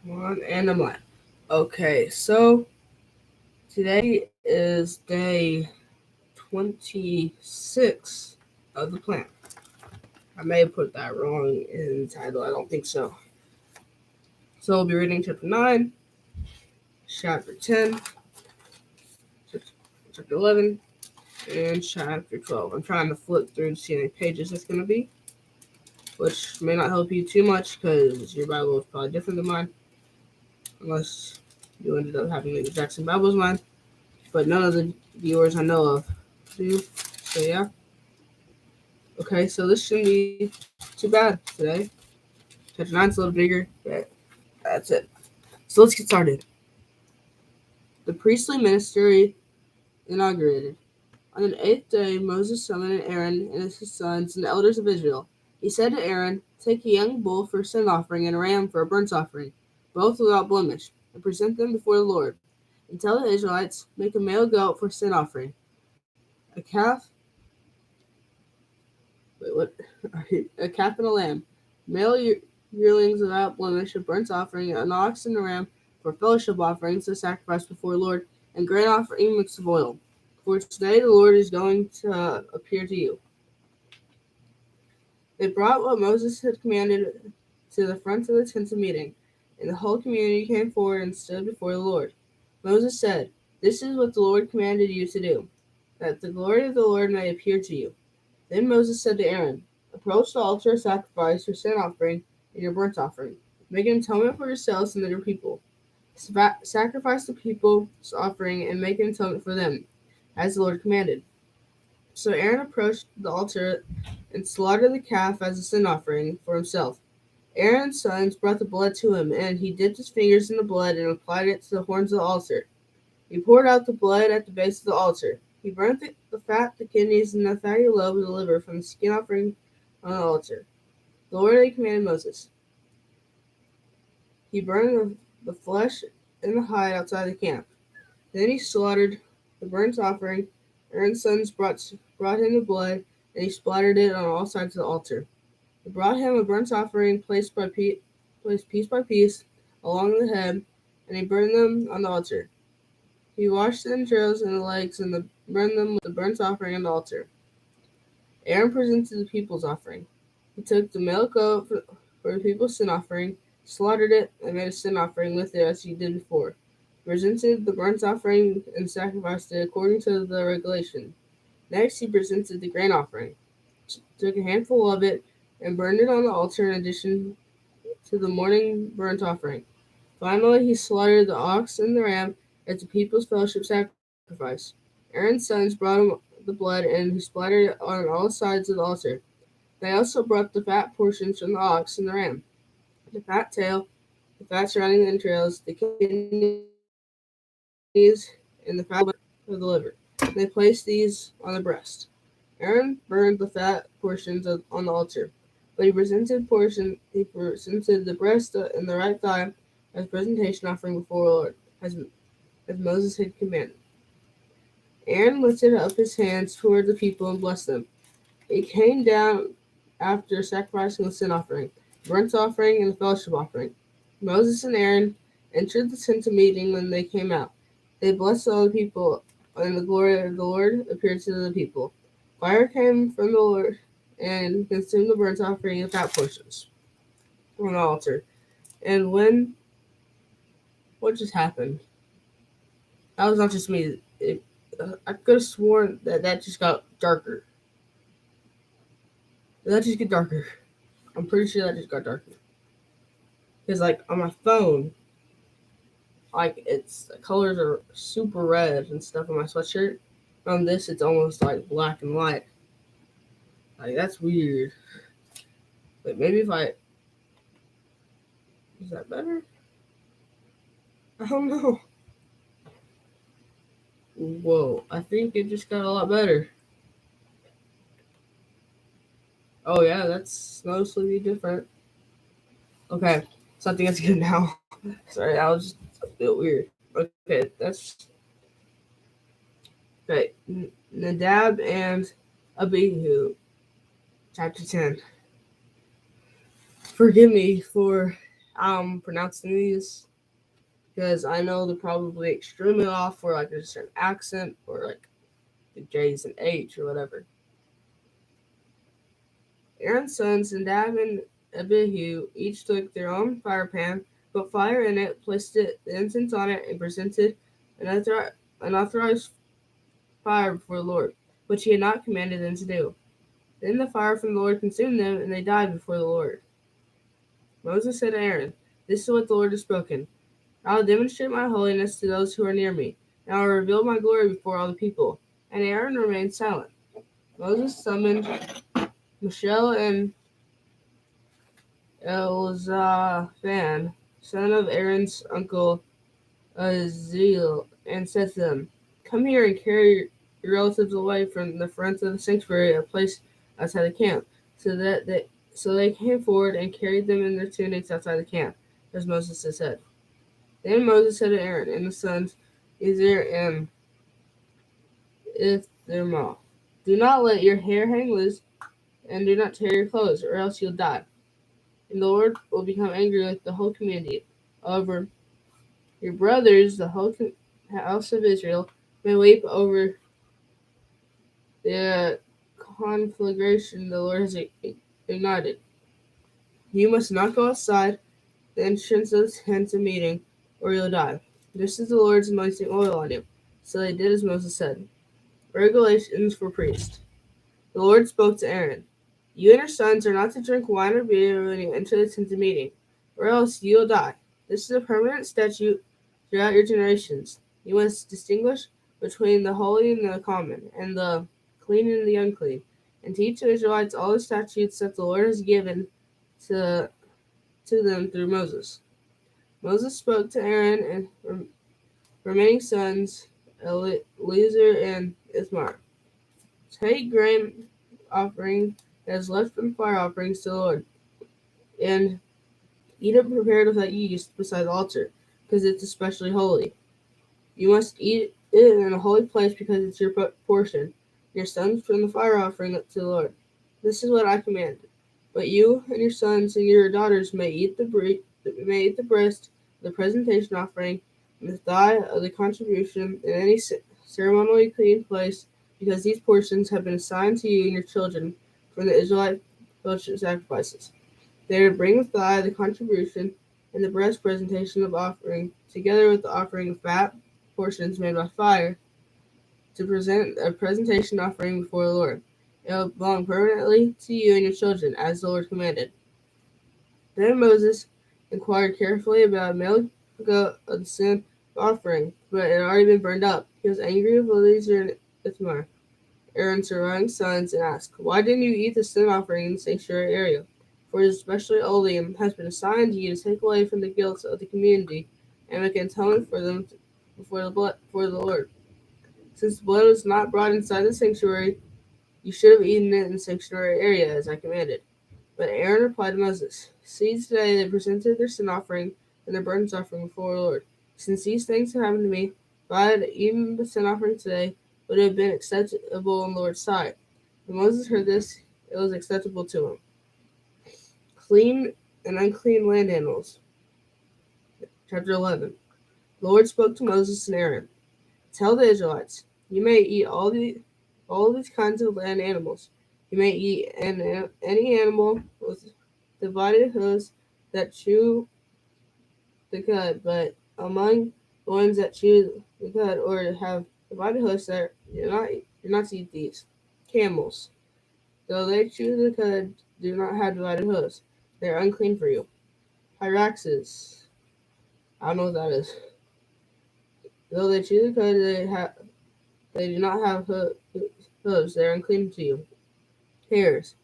Come on, and I'm live. Okay, so today is day 26 of the plan. I may have put that wrong in the title. I don't think so. So we'll be reading chapter 9, chapter 10, chapter 11, and chapter 12. I'm trying to flip through to see how many pages it's going to be, which may not help you too much because your Bible is probably different than mine, unless you ended up having the exact same Bible as mine. But none of the viewers I know of do. So yeah. Okay, so this shouldn't be too bad today. Chapter 9's a little bigger, but that's it. So let's get started. The priestly ministry inaugurated. On the eighth day, Moses summoned Aaron and his sons and the elders of Israel. He said to Aaron, "Take a young bull for a sin offering and a ram for a burnt offering, both without blemish, and present them before the Lord. And tell the Israelites, make a male goat for sin offering, a calf, what? A calf and a lamb, male yearlings without blemish, a burnt offering, an ox and a ram for fellowship offerings to sacrifice before the Lord, and grain offering mixed with oil. For today the Lord is going to appear to you." They brought what Moses had commanded to the front of the tent of meeting, and the whole community came forward and stood before the Lord. Moses said, "This is what the Lord commanded you to do, that the glory of the Lord may appear to you." Then Moses said to Aaron, "Approach the altar of sacrifice your sin offering and your burnt offering. Make an atonement for yourselves and your people. Sacrifice the people's offering and make an atonement for them, as the Lord commanded." So Aaron approached the altar and slaughtered the calf as a sin offering for himself. Aaron's sons brought the blood to him, and he dipped his fingers in the blood and applied it to the horns of the altar. He poured out the blood at the base of the altar. He burnt the fat, the kidneys, and the fatty lobe of the liver from the skin offering on the altar. The Lord had commanded Moses. He burned the flesh and the hide outside the camp. Then he slaughtered the burnt offering. Aaron's sons brought him the blood, and he splattered it on all sides of the altar. They brought him a burnt offering placed piece by piece along the head, and he burned them on the altar. He washed the entrails and the legs and burned them with the burnt offering on the altar. Aaron presented the people's offering. He took the male goat for the people's sin offering, slaughtered it, and made a sin offering with it as he did before. He presented the burnt offering and sacrificed it according to the regulation. Next, he presented the grain offering, took a handful of it, and burned it on the altar in addition to the morning burnt offering. Finally, he slaughtered the ox and the ram as the people's fellowship sacrifice. Aaron's sons brought him the blood, and he splattered it on all sides of the altar. They also brought the fat portions from the ox and the ram, the fat tail, the fat surrounding the entrails, the kidneys, and the fat of the liver. They placed these on the breast. Aaron burned the fat portions on the altar, but he presented the breast and the right thigh as presentation offering before the Lord, as Moses had commanded. Aaron lifted up his hands toward the people and blessed them. He came down after sacrificing the sin offering, burnt offering, and the fellowship offering. Moses and Aaron entered the tent of meeting when they came out. They blessed all the people, and the glory of the Lord appeared to the people. Fire came from the Lord and consumed the burnt offering and fat portions on the altar. And what just happened? That was not just me. I could have sworn that just got darker. Did that just get darker? I'm pretty sure that just got darker. Because, like, on my phone, like, the colors are super red and stuff on my sweatshirt. On this, it's almost, like, black and white. Like, that's weird. But maybe if I... Is that better? I don't know. Whoa, I think it just got a lot better. Oh, yeah, that's noticeably different. Okay, so I think that's good now. Sorry, I was just a bit weird. Okay, that's okay. Nadab and Abihu, chapter 10. Forgive me for I'm pronouncing these because I know they're probably extremely off, or like there's a certain accent, or like the J's and H or whatever. Aaron's sons Nadab and Abihu each took their own fire pan, put fire in it, placed the incense on it, and presented an authorized fire before the Lord, which he had not commanded them to do. Then the fire from the Lord consumed them, and they died before the Lord. Moses said to Aaron, "This is what the Lord has spoken. I will demonstrate my holiness to those who are near me, and I will reveal my glory before all the people." And Aaron remained silent. Moses summoned Mishael and Elzaphan, son of Aaron's uncle Aziel, and said to them, "Come here and carry your relatives away from the front of the sanctuary, a place outside the camp." So they came forward and carried them in their tunics outside the camp, as Moses had said. Then Moses said to Aaron and the sons, Ezer and Ithamar, "Do not let your hair hang loose, and do not tear your clothes, or else you'll die. And the Lord will become angry with the whole community. However, your brothers, the whole house of Israel, may weep over the conflagration the Lord has ignited. You must not go outside the entrance of the tent of meeting, or you'll die. This is the Lord's anointing oil on you." So they did as Moses said. Regulations for priests. The Lord spoke to Aaron. "You and your sons are not to drink wine or beer when you enter the tent of meeting, or else you'll die. This is a permanent statute throughout your generations. You must distinguish between the holy and the common, and the clean and the unclean, and teach the Israelites all the statutes that the Lord has given to, to them through Moses." Moses spoke to Aaron and remaining sons, Eleazar and Ithamar. "Take grain offering that is left from fire offerings to the Lord, and eat it prepared without yeast beside the altar, because it's especially holy. You must eat it in a holy place because it's your portion, your sons from the fire offering to the Lord. This is what I commanded. But you and your sons and your daughters may eat the breast, the presentation offering, and the thigh of the contribution in any ceremonially clean place, because these portions have been assigned to you and your children from the Israelite fellowship sacrifices. They would bring the thigh, the contribution, and the breast presentation of offering, together with the offering of fat portions made by fire, to present a presentation offering before the Lord. It will belong permanently to you and your children, as the Lord commanded." Then Moses inquired carefully about a male goat of the sin offering, but it had already been burned up. He was angry with Eleazar and Ithamar, Aaron's surviving sons, and asked, "Why didn't you eat the sin offering in the sanctuary area? For it is especially holy and has been assigned to you to take away from the guilt of the community and make atonement for them before the Lord. Since the blood was not brought inside the sanctuary, you should have eaten it in the sanctuary area, as I commanded." But Aaron replied to Moses, "See, today they presented their sin offering and their burnt offering before the Lord. Since these things have happened to me, if I had eaten the sin offering today, would it have been acceptable in the Lord's sight?" When Moses heard this, it was acceptable to him. Clean and unclean land animals. Chapter 11. The Lord spoke to Moses and Aaron. "Tell the Israelites, you may eat all these kinds of land animals. You may eat any animal with divided hooves that chew the cud, but among the ones that chew the cud or have divided hooves, you're not to eat these. Camels, though they chew the cud, do not have divided hooves. They are unclean for you. Hyraxes, I don't know what that is. Though they chew the cud, they do not have hooves. They are unclean to you. Hares,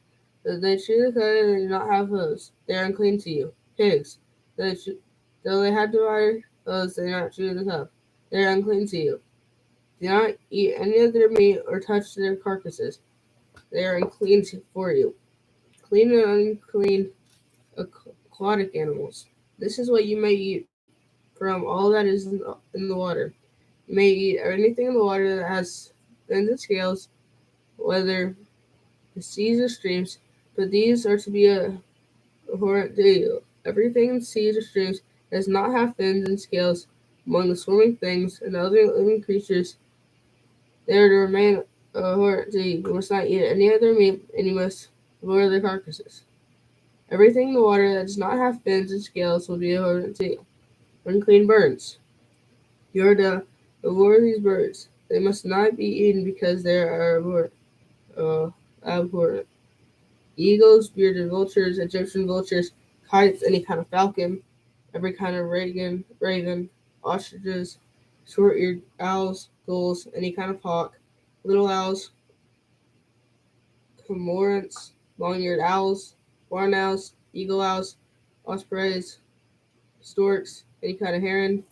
though they chew the cud, they do not have hooves. They are unclean to you. Pigs, though they have divided hooves, they do not chew the cud. They are unclean to you. Do not eat any of their meat or touch their carcasses. They are unclean for you. Clean and unclean aquatic animals. This is what you may eat from all that is in the water. You may eat anything in the water that has fins and scales, whether the seas or streams, but these are to be abhorrent to you. Everything in seas or streams that does not have fins and scales among the swimming things and other living creatures, they are to remain abhorrent to you. You must not eat any of their meat, and you must avoid their carcasses. Everything in the water that does not have fins and scales will be abhorrent to you. Unclean birds. You are to avoid these birds. They must not be eaten because they are abhorrent. Eagles, bearded vultures, Egyptian vultures, kites, any kind of falcon, every kind of raven, ostriches, short-eared owls, gulls, any kind of hawk, little owls, cormorants, long-eared owls, barn owls, eagle owls, ospreys, storks, any kind of heron,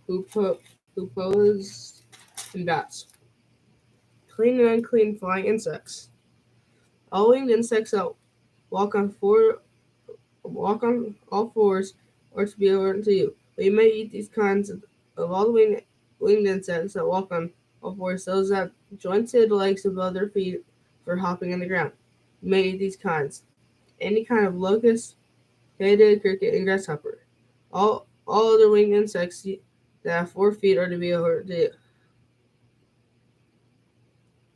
hoopoes, and bats. Clean and unclean flying insects. All winged insects that walk on all fours are to be abhorrent to you. But you may eat these kinds of all the winged insects that walk on all fours, those that jointed legs above their feet for hopping on the ground. You may eat these kinds. Any kind of locust, katydid, cricket, and grasshopper. All other winged insects that have 4 feet are to be abhorrent to you.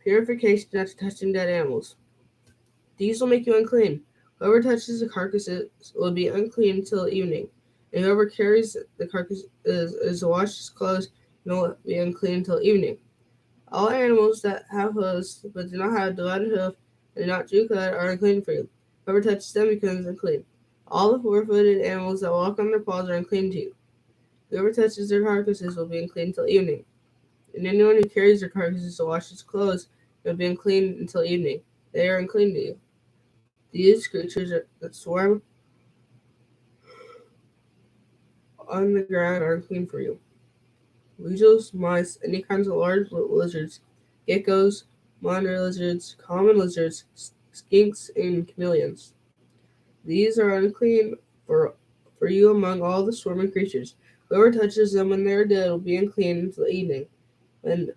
Purification after touching dead animals. These will make you unclean. Whoever touches the carcasses will be unclean until evening, and whoever carries the carcass is to wash his clothes and will be unclean until evening. All animals that have hooves but do not have a divided hoof and do not chew cud are unclean for you. Whoever touches them becomes unclean. All the 4-footed animals that walk on their paws are unclean to you. Whoever touches their carcasses will be unclean until evening. And anyone who carries their carcasses to wash his clothes will be unclean until evening. They are unclean to you. These creatures that swarm on the ground are unclean for you. Weasels, mice, any kinds of large lizards, geckos, monitor lizards, common lizards, skinks, and chameleons. These are unclean for you among all the swarming creatures. Whoever touches them when they are dead will be unclean until the evening. When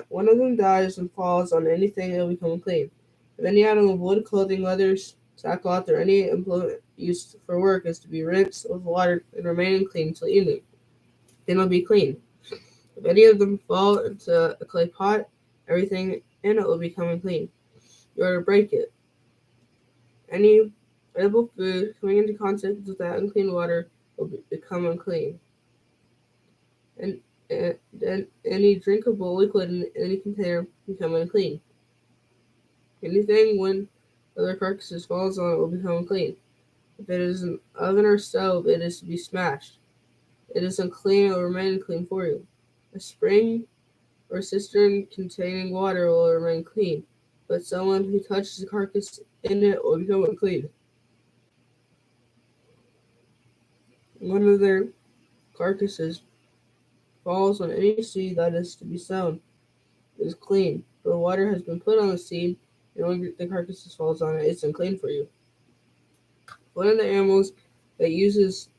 one of them dies and falls on anything, it will become unclean. If any item of wood, clothing, leathers, sackcloth, or any implement used for work is to be rinsed with water and remain unclean until evening, then it will be clean. If any of them fall into a clay pot, everything in it will become unclean. You are to break it. Any edible food coming into contact with that unclean water will become unclean. And any drinkable liquid in any container become unclean. Anything when other carcasses falls on it will become unclean. If it is an oven or stove, it is to be smashed. It is unclean and will remain unclean for you. A spring or cistern containing water will remain clean, but someone who touches the carcass in it will become unclean. One of their carcasses falls on any seed that is to be sown. It is clean, for the water has been put on the seed, and when the carcasses falls on it, it's unclean for you. One of the animals that uses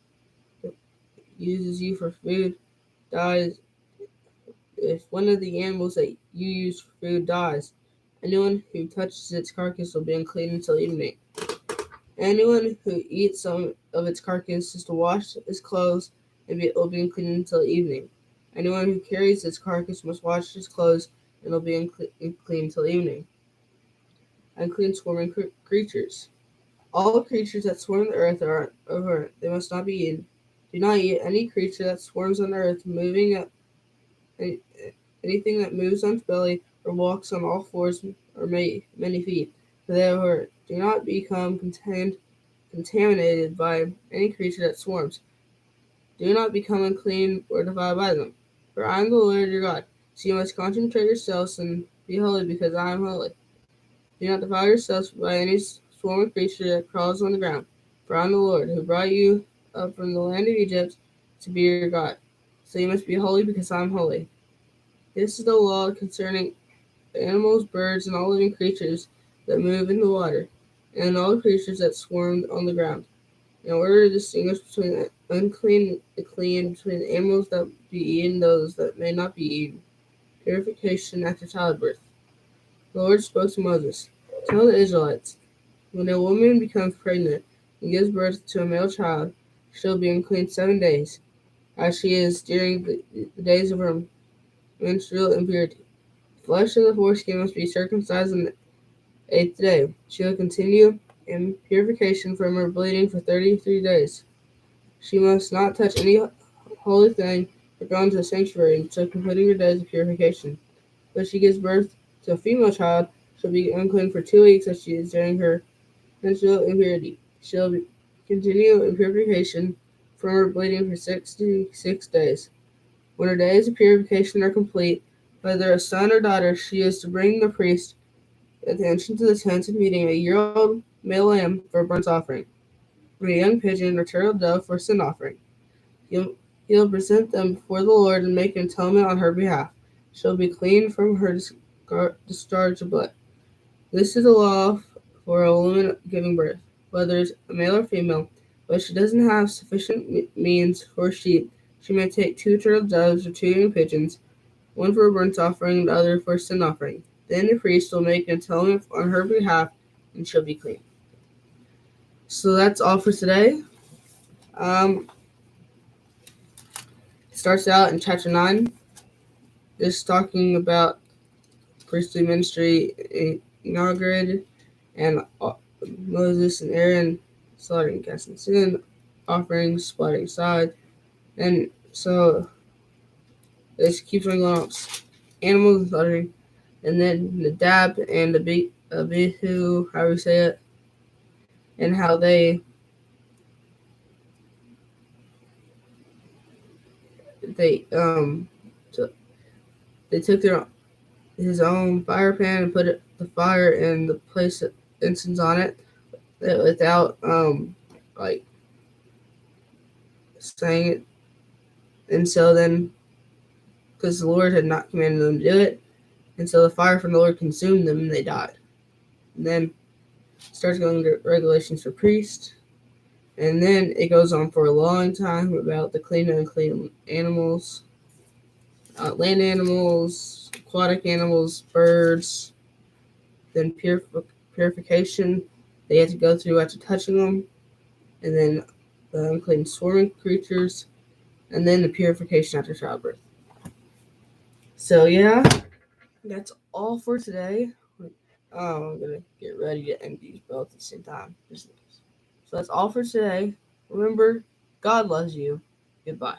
you for food dies. If one of the animals that you use for food dies, anyone who touches its carcass will be unclean until evening. Anyone who eats some of its carcass is to wash his clothes and will be unclean until evening. Anyone who carries its carcass must wash his clothes and will be unclean until evening. Unclean swarming creatures. All creatures that swarm the earth are abhorrent. They must not be eaten. Do not eat any creature that swarms on the earth, anything that moves on its belly or walks on all fours or many feet, for they are abhorrent. Do not become contaminated by any creature that swarms. Do not become unclean or defiled by them. For I am the Lord your God. So you must concentrate yourselves and be holy, because I am holy. Do not defile yourselves by any swarming creature that crawls on the ground. For I am the Lord, who brought you up from the land of Egypt to be your God. So you must be holy, because I am holy. This is the law concerning animals, birds, and all living creatures that move in the water, and all creatures that swarm on the ground, in order to distinguish between the unclean and clean, between the animals that be eaten and those that may not be eaten. Purification after childbirth. The Lord spoke to Moses, tell the Israelites, when a woman becomes pregnant, and gives birth to a male child, she will be unclean 7 days, as she is during the days of her menstrual impurity. The flesh of the foreskin must be circumcised on the 8th day. She will continue in purification from her bleeding for 33 days. She must not touch any holy thing or go into the sanctuary until completing her days of purification. When she gives birth to a female child, she'll be unclean for 2 weeks as she is during her menstrual impurity. She'll continue in purification from her bleeding for 66 days. When her days of purification are complete, whether a son or daughter, she is to bring the priest at the entrance of the tent of meeting a year-old male lamb for a burnt offering, and a young pigeon or turtle dove for a sin offering. He'll, he'll present them before the Lord and make an atonement on her behalf. She'll be clean from her discharge of blood. This is a law for a woman giving birth, whether it's a male or female. But if she doesn't have sufficient means for sheep, she may take 2 turtle doves or 2 young pigeons, one for a burnt offering and the other for a sin offering. Then the priest will make an atonement on her behalf, and she'll be clean. So that's all for today. Um, it starts out in chapter 9, just talking about priestly ministry inaugurated, and Moses and Aaron slaughtering casting sin offerings, splitting side, and so this keeps on going on. Animals and slaughtering, and then Nadab and Abihu, how we say it, and how they so they took his own fire pan and put the fire in the place incense on it without like saying it, and so then because the Lord had not commanded them to do it, and so the fire from the Lord consumed them and they died. And then it starts going to regulations for priests, and then it goes on for a long time about the clean and unclean animals, land animals, aquatic animals, birds, then purification they had to go through after touching them, and then the unclean swarming creatures, and then the purification after childbirth. So yeah, that's all for today. I'm gonna get ready to end these both at the same time. So that's all for today. Remember, God loves you. Goodbye.